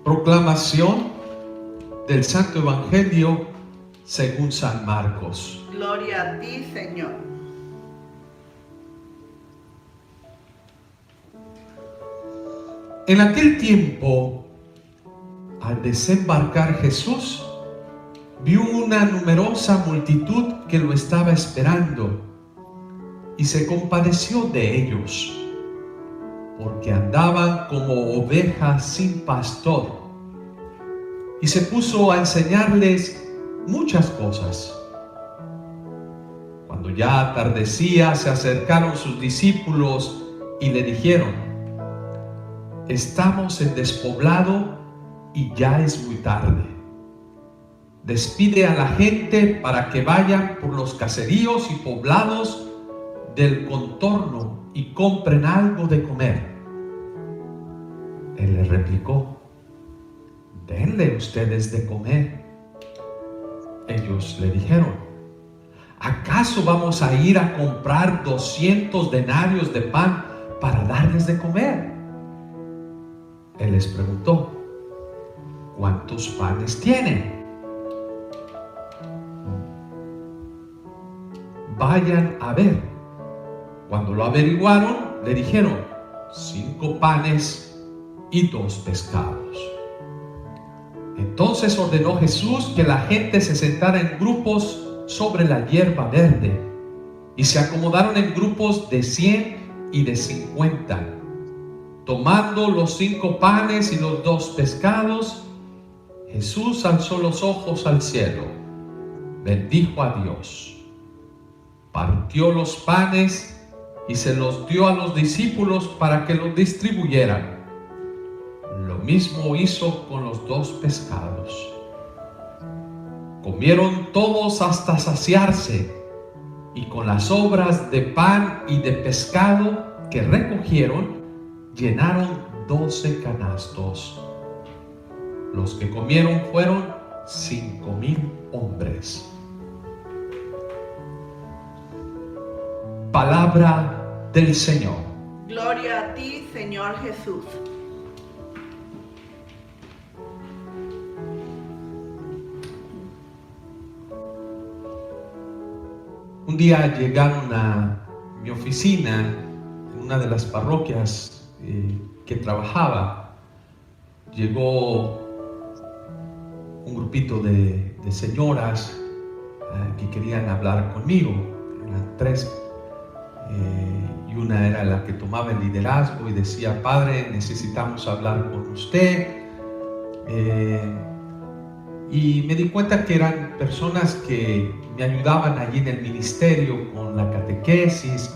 Proclamación del Santo Evangelio según San Marcos. Gloria a ti, Señor. En aquel tiempo, al desembarcar Jesús, vio una numerosa multitud que lo estaba esperando y se compadeció de ellos, porque andaban como ovejas sin pastor, y se puso a enseñarles muchas cosas. Cuando ya atardecía, se acercaron sus discípulos y le dijeron: estamos en despoblado y ya es muy tarde. Despide a la gente para que vayan por los caseríos y poblados del contorno y compren algo de comer. Él les replicó: denle ustedes de comer. Ellos le dijeron: ¿acaso vamos a ir a comprar 200 denarios de pan para darles de comer? Él les preguntó: ¿cuántos panes tienen? Vayan a ver. Cuando lo averiguaron, le dijeron: 5 panes y 2 pescados. Entonces ordenó Jesús que la gente se sentara en grupos sobre la hierba verde, y se acomodaron en grupos de 100 y de 50. Tomando los 5 panes y los 2 pescados, Jesús alzó los ojos al cielo, bendijo a Dios, partió los panes y se los dio a los discípulos para que los distribuyeran. Lo mismo hizo con los 2 pescados. Comieron todos hasta saciarse, y con las sobras de pan y de pescado que recogieron, llenaron 12 canastos. Los que comieron fueron 5,000 hombres. Palabra del Señor. Gloria a ti, Señor Jesús. Un día llegaron a mi oficina, en una de las parroquias que trabajaba. Llegó un grupito de señoras que querían hablar conmigo. Eran 3, y una era la que tomaba el liderazgo y decía: padre, necesitamos hablar con usted. Y me di cuenta que eran personas que me ayudaban allí en el ministerio con la catequesis,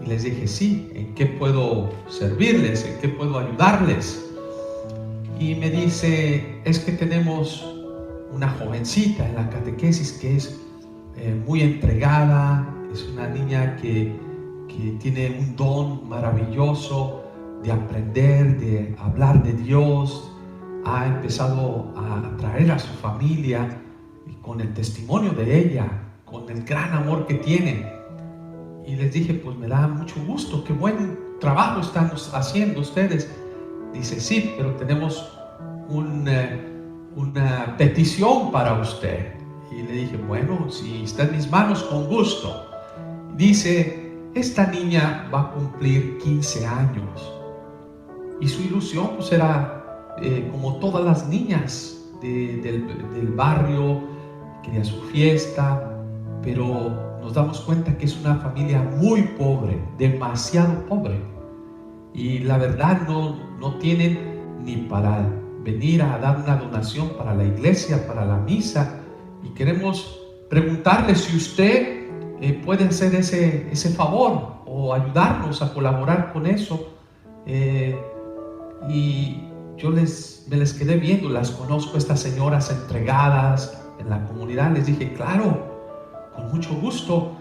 y les dije: sí, ¿en qué puedo servirles? ¿En qué puedo ayudarles? Y me dice: es que tenemos una jovencita en la catequesis que es muy entregada, es una niña que tiene un don maravilloso de aprender, de hablar de Dios. Ha empezado a traer a su familia, y con el testimonio de ella, con el gran amor que tiene. Y les dije: pues me da mucho gusto, qué buen trabajo están haciendo ustedes. Dice: sí, pero tenemos una petición para usted. Y le dije: bueno, si está en mis manos, con gusto. Dice: esta niña va a cumplir 15 años, y su ilusión pues era como todas las niñas del barrio, quería su fiesta, pero nos damos cuenta que es una familia muy pobre, demasiado pobre, y la verdad no tienen ni para venir a dar una donación para la iglesia, para la misa. Y queremos preguntarle si usted puede hacer ese favor o ayudarnos a colaborar con eso. Y yo me les quedé viendo, las conozco, estas señoras entregadas en la comunidad. Les dije: claro, con mucho gusto,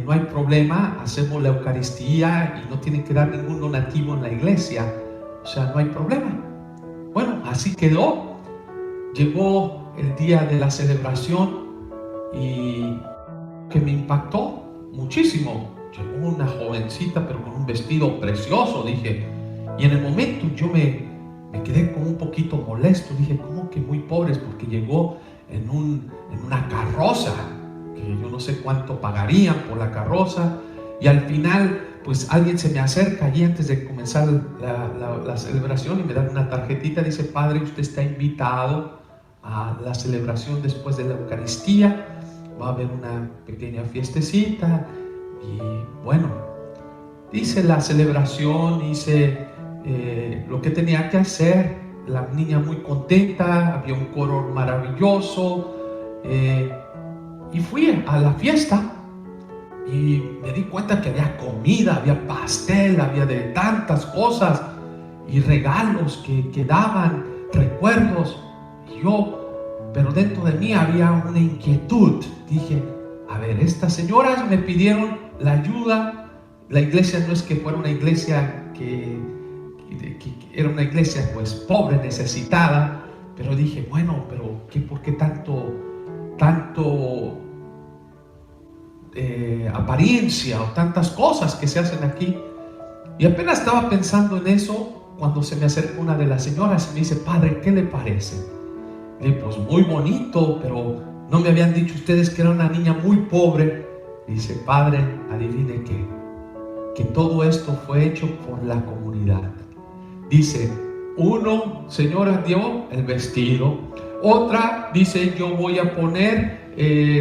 no hay problema, hacemos la Eucaristía y no tienen que dar ningún donativo en la iglesia, o sea, no hay problema. Bueno, así quedó. Llegó el día de la celebración y que me impactó muchísimo. Llegó una jovencita, pero con un vestido precioso, dije, y en el momento yo me me quedé como un poquito molesto. Dije, ¿cómo que muy pobres? Porque llegó en una carroza, que yo no sé cuánto pagarían por la carroza. Y al final, pues alguien se me acerca allí antes de comenzar la celebración y me da una tarjetita. Dice, padre, usted está invitado a la celebración después de la Eucaristía. Va a haber una pequeña fiestecita. Y bueno, hice la celebración, hice lo que tenía que hacer. La niña muy contenta, había un coro maravilloso, y fui a la fiesta y me di cuenta que había comida, había pastel, había de tantas cosas y regalos que daban, recuerdos. Y pero dentro de mí había una inquietud. Dije, a ver, estas señoras me pidieron la ayuda. La iglesia no es que fuera una iglesia que era una iglesia pues pobre, necesitada, pero dije, bueno, pero ¿por qué tanto apariencia o tantas cosas que se hacen aquí? Y apenas estaba pensando en eso cuando se me acerca una de las señoras y me dice, padre, ¿qué le parece? Le dije, pues muy bonito, pero no me habían dicho ustedes que era una niña muy pobre. Dice, padre, adivine qué, que todo esto fue hecho por la comunidad. Dice, uno, señora, dio el vestido. Otra dice, yo voy a poner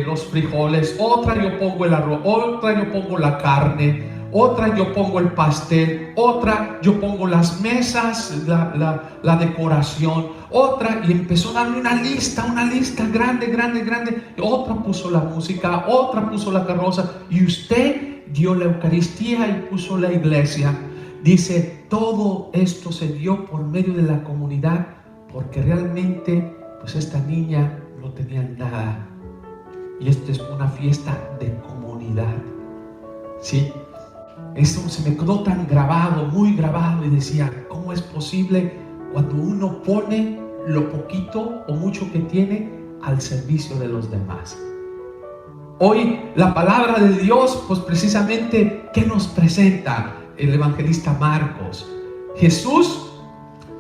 los frijoles. Otra, yo pongo el arroz. Otra, yo pongo la carne. Otra, yo pongo el pastel. Otra, yo pongo las mesas, la decoración. Otra, y empezó a darme una lista grande. Otra puso la música. Otra puso la carroza. Y usted dio la Eucaristía y puso la iglesia. Dice, todo esto se dio por medio de la comunidad, porque realmente pues esta niña no tenía nada. Y esto es una fiesta de comunidad. ¿Sí? Eso se me quedó tan grabado, muy grabado, y decía, ¿cómo es posible cuando uno pone lo poquito o mucho que tiene al servicio de los demás? Hoy la palabra de Dios, pues precisamente, ¿qué nos presenta el evangelista Marcos? Jesús,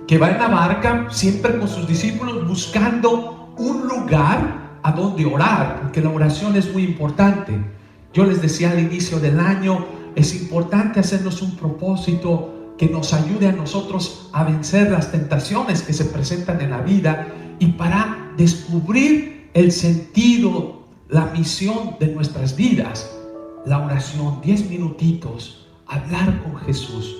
que va en la barca siempre con sus discípulos buscando un lugar a donde orar, porque la oración es muy importante. Yo les decía al inicio del año, es importante hacernos un propósito que nos ayude a nosotros a vencer las tentaciones que se presentan en la vida y para descubrir el sentido, la misión de nuestras vidas. La oración, 10 minutitos, hablar con Jesús,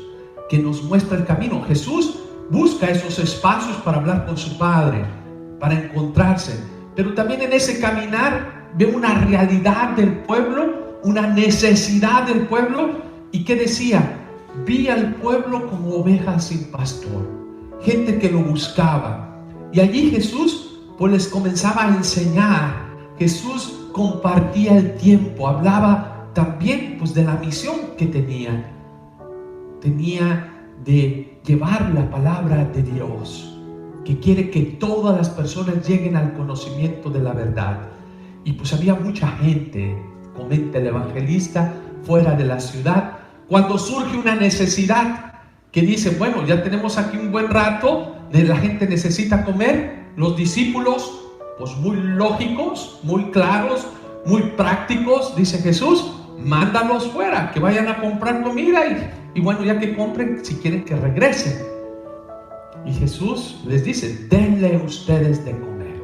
que nos muestra el camino. Jesús busca esos espacios para hablar con su Padre, para encontrarse, pero también en ese caminar ve una realidad del pueblo, una necesidad del pueblo. ¿Y qué decía? Vi al pueblo como ovejas sin pastor, gente que lo buscaba. Y allí Jesús pues les comenzaba a enseñar. Jesús compartía el tiempo, hablaba también pues de la misión que tenía de llevar la palabra de Dios, que quiere que todas las personas lleguen al conocimiento de la verdad. Y pues había mucha gente, comenta el evangelista, fuera de la ciudad, cuando surge una necesidad que dice, bueno, ya tenemos aquí un buen rato, la gente necesita comer. Los discípulos, pues muy lógicos, muy claros, muy prácticos, dice Jesús, mándalos fuera, que vayan a comprar comida y bueno, ya que compren, si quieren que regresen. Y Jesús les dice, denle ustedes de comer.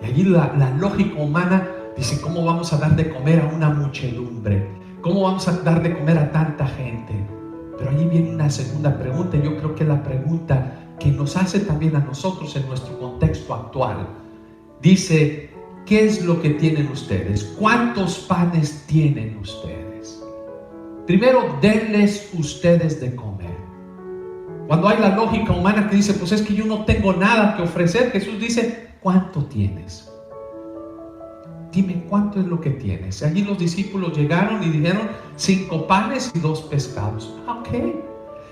Y allí la lógica humana dice, ¿cómo vamos a dar de comer a una muchedumbre? ¿Cómo vamos a dar de comer a tanta gente? Pero allí viene una segunda pregunta, y yo creo que es la pregunta que nos hace también a nosotros en nuestro contexto actual. Dice, ¿qué es lo que tienen ustedes? ¿Cuántos panes tienen ustedes? Primero, denles ustedes de comer. Cuando hay la lógica humana que dice, pues es que yo no tengo nada que ofrecer, Jesús dice, ¿cuánto tienes? Dime, ¿cuánto es lo que tienes? Allí los discípulos llegaron y dijeron, 5 panes y 2 pescados. Ok.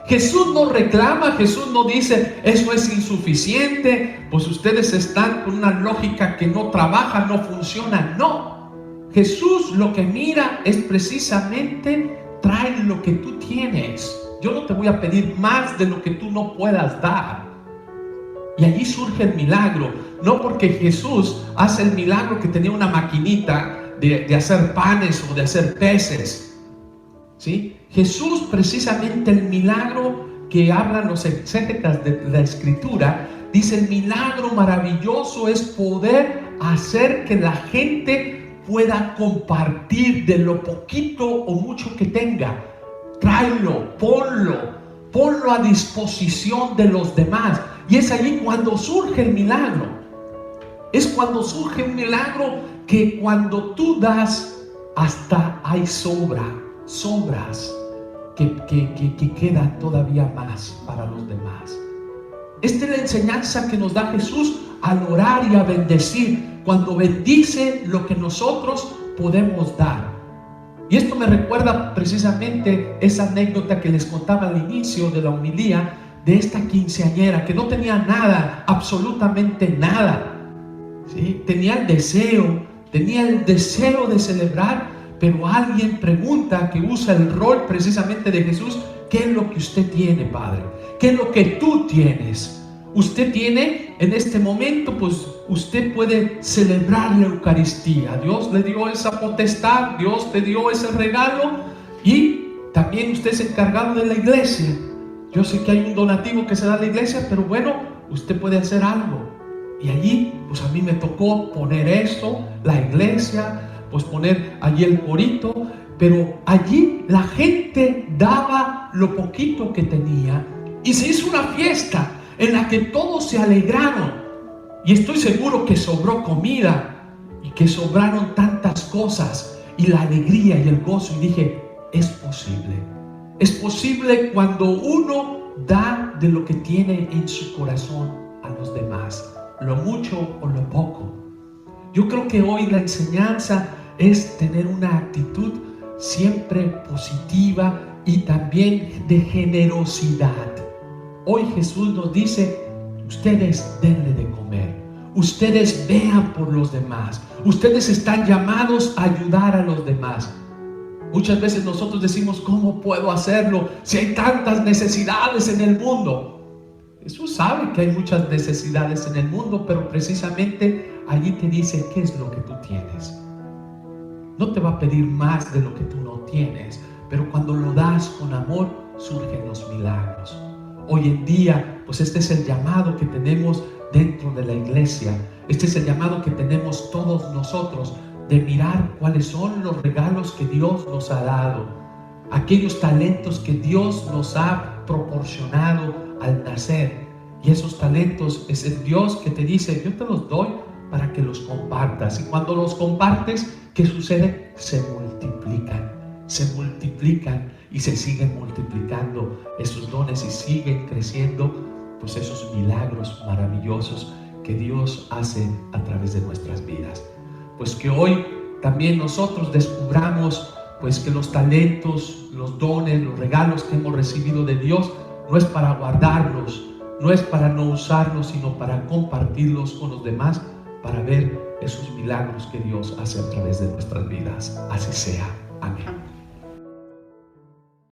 Jesús no reclama, Jesús no dice, eso es insuficiente, pues ustedes están con una lógica que no trabaja, no funciona. No. Jesús lo que mira es precisamente, trae lo que tú tienes. yo no te voy a pedir más de lo que tú no puedas dar. Y allí surge el milagro, no porque Jesús hace el milagro que tenía una maquinita de hacer panes o de hacer peces, ¿sí? Jesús, precisamente el milagro que hablan los exégetas de la Escritura, dice: el milagro maravilloso es poder hacer que la gente pueda compartir de lo poquito o mucho que tenga. Tráelo, ponlo a disposición de los demás. Y es allí cuando surge el milagro. Es cuando surge un milagro que cuando tú das, hasta hay sobras que quedan todavía más para los demás. Esta es la enseñanza que nos da Jesús al orar y a bendecir, cuando bendice lo que nosotros podemos dar. Y esto me recuerda precisamente esa anécdota que les contaba al inicio de la homilía, de esta quinceañera que no tenía nada, absolutamente nada, ¿sí? Tenía el deseo de celebrar, pero alguien pregunta, que usa el rol precisamente de Jesús: ¿qué es lo que usted tiene, Padre? ¿Qué es lo que tú tienes? Usted tiene en este momento, pues usted puede celebrar la Eucaristía. Dios le dio esa potestad, Dios te dio ese regalo, y también usted es encargado de la iglesia. Yo sé que hay un donativo que se da a la iglesia, pero bueno, usted puede hacer algo. Y allí, pues a mí me tocó poner esto, la iglesia, pues poner allí el corito, pero allí la gente daba lo poquito que tenía y se hizo una fiesta en la que todos se alegraron. Y estoy seguro que sobró comida y que sobraron tantas cosas, y la alegría y el gozo. Y dije: es posible. Es posible cuando uno da de lo que tiene en su corazón a los demás, lo mucho o lo poco. Yo creo que hoy la enseñanza es tener una actitud siempre positiva y también de generosidad. Hoy Jesús nos dice: ustedes denle de comer, ustedes vean por los demás, ustedes están llamados a ayudar a los demás. Muchas veces nosotros decimos: ¿cómo puedo hacerlo si hay tantas necesidades en el mundo? Jesús sabe que hay muchas necesidades en el mundo, pero precisamente allí te dice: ¿qué es lo que tú tienes? No te va a pedir más de lo que tú no tienes, pero cuando lo das con amor, surgen los milagros. Hoy en día, pues este es el llamado que tenemos dentro de la iglesia. Este es el llamado que tenemos todos nosotros, de mirar cuáles son los regalos que Dios nos ha dado, aquellos talentos que Dios nos ha proporcionado al nacer. Y esos talentos es el Dios que te dice: yo te los doy para que los compartas. Y cuando los compartes, ¿qué sucede? Se multiplican y se siguen multiplicando esos dones y siguen creciendo, pues esos milagros maravillosos que Dios hace a través de nuestras vidas. Pues que hoy también nosotros descubramos pues que los talentos, los dones, los regalos que hemos recibido de Dios no es para guardarlos, no es para no usarlos, sino para compartirlos con los demás, para ver esos milagros que Dios hace a través de nuestras vidas. Así sea. Amén.